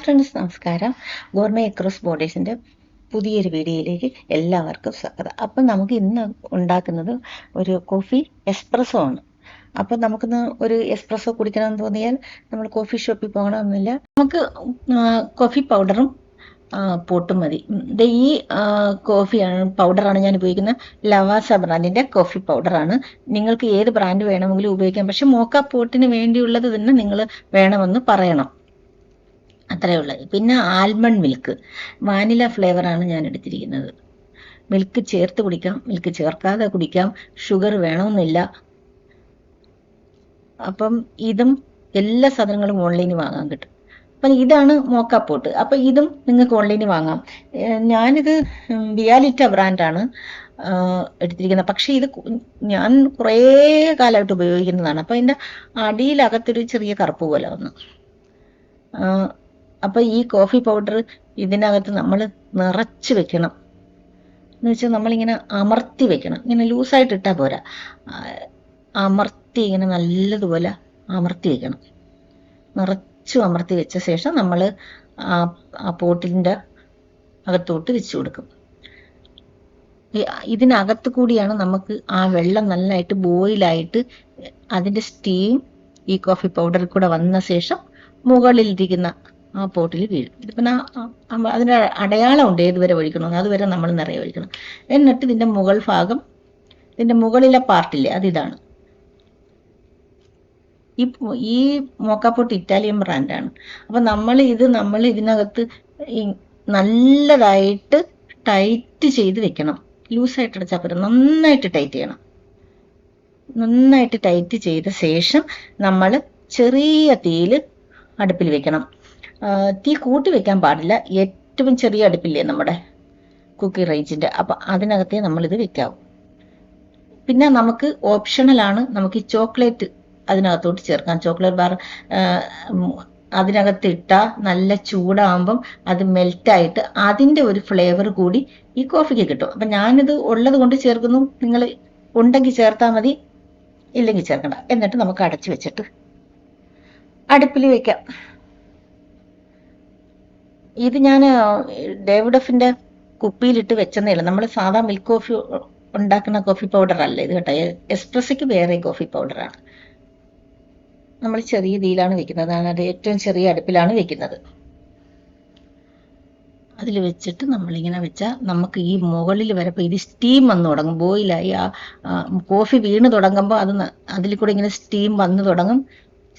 Friends, നമസ്കാരം. Gourmet across ബോർഡേഴ്സിൻ്റെ പുതിയൊരു വീഡിയോയിലേക്ക് എല്ലാവർക്കും സ്വാഗതം. അപ്പം നമുക്ക് ഇന്ന് ഉണ്ടാക്കുന്നത് ഒരു കോഫി എസ്പ്രസോ ആണ്. അപ്പം നമുക്കിന്ന് ഒരു എസ്പ്രസോ കുടിക്കണമെന്ന് തോന്നിയാൽ നമ്മൾ കോഫി ഷോപ്പിൽ പോകണമെന്നില്ല. നമുക്ക് കോഫി പൗഡറും പോട്ടും മതി. ഈ പൗഡറാണ് ഞാൻ ഉപയോഗിക്കുന്നത്. ലവാസ ബ്രാൻഡിൻ്റെ കോഫി പൗഡറാണ്. നിങ്ങൾക്ക് ഏത് ബ്രാൻഡ് വേണമെങ്കിലും ഉപയോഗിക്കാം. പക്ഷെ മോക്ക പോട്ടിന് വേണ്ടിയുള്ളത് തന്നെ നിങ്ങൾ വേണമെന്ന് പറയണം. അത്രയേ ഉള്ളത്. പിന്നെ ആൽമണ്ട് മിൽക്ക്, വാനില ഫ്ലേവറാണ് ഞാൻ എടുത്തിരിക്കുന്നത്. മിൽക്ക് ചേർത്ത് കുടിക്കാം, മിൽക്ക് ചേർക്കാതെ കുടിക്കാം, ഷുഗർ വേണമെന്നില്ല. അപ്പം ഇതും എല്ലാ സാധനങ്ങളും ഓൺലൈനിൽ വാങ്ങാൻ കിട്ടും. അപ്പം ഇതാണ് മോക്കാപ്പോട്ട്. അപ്പം ഇതും നിങ്ങൾക്ക് ഓൺലൈനിൽ വാങ്ങാം. ഞാനിത് വിയാലിറ്റ ബ്രാൻഡാണ് എടുത്തിരിക്കുന്നത്. പക്ഷേ ഇത് ഞാൻ കുറേ കാലമായിട്ട് ഉപയോഗിക്കുന്നതാണ്. അപ്പം ഇതിൻ്റെ അടിയിലകത്തൊരു ചെറിയ കറുപ്പ് പോലെ വന്നു. അപ്പോൾ ഈ കോഫി പൗഡർ ഇതിനകത്ത് നമ്മൾ നിറച്ച് വെക്കണം. എന്ന് വെച്ചാൽ നമ്മളിങ്ങനെ അമർത്തി വെക്കണം. ഇങ്ങനെ ലൂസായിട്ട് ഇട്ടാൽ പോരാ, അമർത്തി ഇങ്ങനെ നല്ലതുപോലെ അമർത്തി വെക്കണം. നിറച്ചും അമർത്തി വെച്ച ശേഷം നമ്മൾ ആ പോട്ടിൻ്റെ അകത്തോട്ട് വെച്ച് കൊടുക്കും. ഇതിനകത്ത് കൂടിയാണ് നമുക്ക് ആ വെള്ളം നല്ലതായിട്ട് ബോയിലായിട്ട് അതിൻ്റെ സ്റ്റീം ഈ കോഫി പൗഡറിൽ കൂടെ വന്ന ശേഷം മുകളിലിരിക്കുന്ന ആ പോട്ടിൽ വീഴും. ഇതിപ്പം അതിൻ്റെ അടയാളമുണ്ട് ഏതുവരെ ഒഴിക്കണമെന്ന്, അതുവരെ നമ്മൾ നിറയെ ഒഴിക്കണം. എന്നിട്ട് ഇതിൻ്റെ മുകൾ ഭാഗം, ഇതിൻ്റെ മുകളിലെ പാർട്ടില്ലേ, അതിതാണ്. ഈ മോക്കാപ്പോട്ട് ഇറ്റാലിയൻ ബ്രാൻഡാണ്. അപ്പം നമ്മൾ ഇതിനകത്ത് നല്ലതായിട്ട് ടൈറ്റ് ചെയ്ത് വെക്കണം. ലൂസായിട്ട് അടച്ചാൽ പോരാ, നന്നായിട്ട് ടൈറ്റ് ചെയ്യണം. നന്നായിട്ട് ടൈറ്റ് ചെയ്ത ശേഷം നമ്മൾ ചെറിയ തീയിൽ അടുപ്പിൽ വെക്കണം. തീ കൂട്ടി വെക്കാൻ പാടില്ല. ഏറ്റവും ചെറിയ അടുപ്പില്ലേ നമ്മുടെ കുക്കി റേഞ്ചിൻ്റെ, അപ്പം അതിനകത്തേ നമ്മളിത് വെക്കാവും. പിന്നെ നമുക്ക് ഓപ്ഷണലാണ്, നമുക്ക് ഈ ചോക്ലേറ്റ് അതിനകത്തോട്ട് ചേർക്കാം. ചോക്ലേറ്റ് ബാർ അതിനകത്ത് ഇട്ടാൽ നല്ല ചൂടാകുമ്പം അത് മെൽറ്റായിട്ട് അതിൻ്റെ ഒരു ഫ്ലേവർ കൂടി ഈ കോഫിക്ക് കിട്ടും. അപ്പം ഞാനിത് ഉള്ളത് കൊണ്ട് ചേർക്കുന്നു. നിങ്ങൾ ഉണ്ടെങ്കിൽ ചേർത്താൽ മതി, ഇല്ലെങ്കിൽ ചേർക്കണ്ട. എന്നിട്ട് നമുക്ക് അടച്ചു വെച്ചിട്ട് അടുപ്പിൽ വെക്കാം. ഇത് ഞാൻ ഡേവിഡഫിൻ്റെ കുപ്പിയിലിട്ട് വെച്ചെന്നേ ഉള്ളൂ. നമ്മൾ സാധാ മിൽക്ക് കോഫി ഉണ്ടാക്കുന്ന കോഫി പൗഡർ അല്ല ഇത് കേട്ടോ. എസ്പ്രസോയ്ക്ക് വേറെ കോഫി പൗഡറാണ്. നമ്മൾ ചെറിയ തീയിലാണ് വെക്കുന്നത്. അത് ഏറ്റവും ചെറിയ അടുപ്പിലാണ് വെക്കുന്നത്. അതിൽ വെച്ചിട്ട് നമ്മളിങ്ങനെ വെച്ചാൽ നമുക്ക് ഈ മുകളിൽ വരപ്പോൾ ഇത് സ്റ്റീം വന്ന് തുടങ്ങും. ബോയിലായി ആ കോഫി വീണ് തുടങ്ങുമ്പോൾ അതിൽ കൂടെ ഇങ്ങനെ സ്റ്റീം വന്ന് തുടങ്ങും.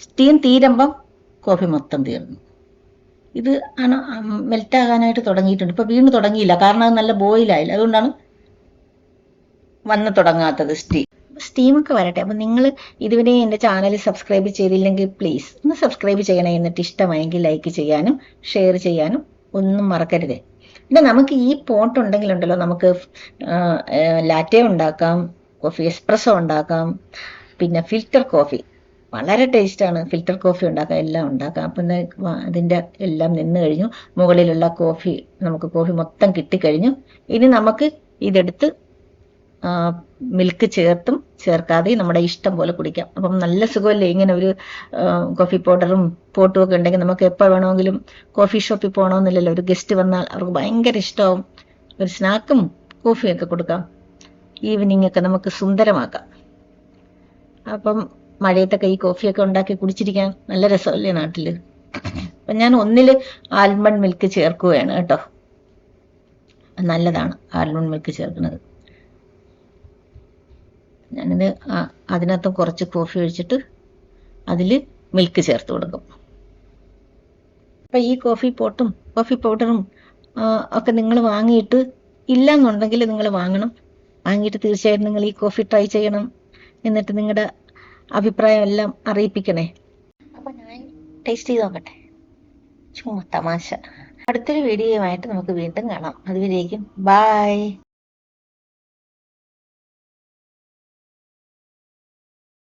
സ്റ്റീം തീരുമ്പം കോഫി മൊത്തം തീർന്നു. ഇത് ആണ് മെൽറ്റാകാനായിട്ട് തുടങ്ങിയിട്ടുണ്ട്. ഇപ്പോൾ വീണ് തുടങ്ങിയില്ല, കാരണം അത് നല്ല ബോയിലായില്ല. അതുകൊണ്ടാണ് വന്ന് തുടങ്ങാത്തത്. സ്റ്റീമൊക്കെ വരട്ടെ. അപ്പം നിങ്ങൾ ഇതുവരെ എൻ്റെ ചാനൽ സബ്സ്ക്രൈബ് ചെയ്തില്ലെങ്കിൽ പ്ലീസ് ഒന്ന് സബ്സ്ക്രൈബ് ചെയ്യണേ. എന്നിട്ട് ഇഷ്ടമായെങ്കിൽ ലൈക്ക് ചെയ്യാനും ഷെയർ ചെയ്യാനും ഒന്നും മറക്കരുതേ. പിന്നെ നമുക്ക് ഈ പോട്ട് ഉണ്ടെങ്കിലുണ്ടല്ലോ, നമുക്ക് ലാറ്റെ ഉണ്ടാക്കാം, കോഫി എസ്പ്രസോ ഉണ്ടാക്കാം, പിന്നെ ഫിൽറ്റർ കോഫി വളരെ ടേസ്റ്റാണ്. ഫിൽറ്റർ കോഫി ഉണ്ടാക്കാം, എല്ലാം ഉണ്ടാക്കാം. അപ്പം അതിൻ്റെ എല്ലാം നിന്ന് കഴിഞ്ഞു. മുകളിലുള്ള നമുക്ക് കോഫി മൊത്തം കിട്ടിക്കഴിഞ്ഞു. ഇനി നമുക്ക് ഇതെടുത്ത് മിൽക്ക് ചേർത്തും ചേർക്കാതെയും നമ്മുടെ ഇഷ്ടം പോലെ കുടിക്കാം. അപ്പം നല്ല സുഖമല്ലേ ഇങ്ങനെ ഒരു കോഫി പൗഡറും പോട്ടും ഒക്കെ ഉണ്ടെങ്കിൽ. നമുക്ക് എപ്പോൾ വേണമെങ്കിലും കോഫി ഷോപ്പിൽ പോകണമെന്നില്ലല്ലോ. ഒരു ഗസ്റ്റ് വന്നാൽ അവർക്ക് ഭയങ്കര ഇഷ്ടമാവും. ഒരു സ്നാക്കും കോഫിയൊക്കെ കൊടുക്കാം. ഈവനിങ് ഒക്കെ നമുക്ക് സുന്ദരമാക്കാം. അപ്പം മഴയത്തൊക്കെ ഈ കോഫിയൊക്കെ ഉണ്ടാക്കി കുടിച്ചിരിക്കാൻ നല്ല രസമല്ലേ നാട്ടിൽ. അപ്പം ഞാൻ ഒന്നിൽ ആൽമണ്ട് മിൽക്ക് ചേർക്കുകയാണ് കേട്ടോ. നല്ലതാണ് ആൽമണ്ട് മിൽക്ക് ചേർക്കുന്നത്. ഞാനിത് അതിനകത്ത് കുറച്ച് കോഫി ഒഴിച്ചിട്ട് അതിൽ മിൽക്ക് ചേർത്ത് കൊടുക്കും. അപ്പം ഈ കോഫി പോട്ടും കോഫി പൗഡറും ഒക്കെ നിങ്ങൾ വാങ്ങിയിട്ട് ഇല്ലയെന്നുണ്ടെങ്കിൽ നിങ്ങൾ വാങ്ങണം. വാങ്ങിയിട്ട് തീർച്ചയായിട്ടും നിങ്ങൾ ഈ കോഫി ട്രൈ ചെയ്യണം. എന്നിട്ട് നിങ്ങളുടെ അഭിപ്രായം എല്ലാം അറിയിപ്പിക്കണേ. അപ്പം ഞാൻ ടേസ്റ്റ് ചെയ്ത് നോക്കട്ടെ, ചുമ്മാ തമാശ. അടുത്തൊരു വീഡിയോയുമായിട്ട് നമുക്ക് വീണ്ടും കാണാം. അതുവരേക്കും ബായ്.